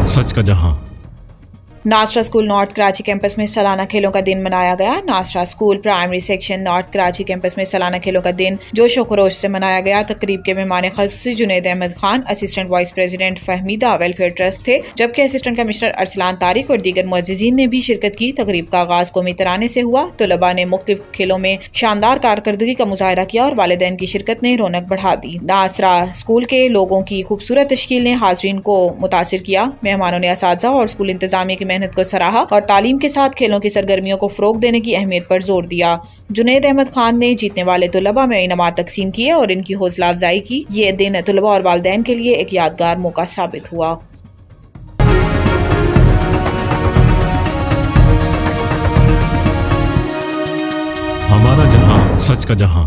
सच का जहां। नासरा school north Karachi campus में सालाना खेलों का दिन मनाया गया। नासरा school primary section north Karachi campus में सालाना खेलों का दिन जोश व खरोश से मनाया गया। तकरीब के मेहमान ख़ुसूसी Junaid Ahmed Khan, assistant vice president Fahmida welfare trust थे, जबकि असिस्टेंट कमिश्नर अरसलान तारिक और दीगर मुअज़्ज़िज़ीन ने भी शिरकत की। तकरीब का आगाज कौमी तराने से हुआ। तलबा ने मुख्तलिफ खेलों में शानदार कारकर्दगी का मुजाहरा किया और वालिदैन की शिरकत ने रौनक बढ़ा दी। नासरा स्कूल के लोगों की खूबसूरत तश्कील ने हाज़रीन को मुतासिर किया। मेहमानों ने असातिज़ा और स्कूल इंतजामिया की मेहनत को सराहा और तालीम के साथ खेलों की सरगर्मियों को फ़रोग देने की अहमियत पर जोर दिया। जुनैद अहमद खान ने जीतने वाले तलबा में इनामात तकसीम किए और इनकी हौसला अफजाई की। ये दिन तलबा और वालिदैन के लिए एक यादगार मौका साबित हुआ। हमारा जहां, सच का जहां।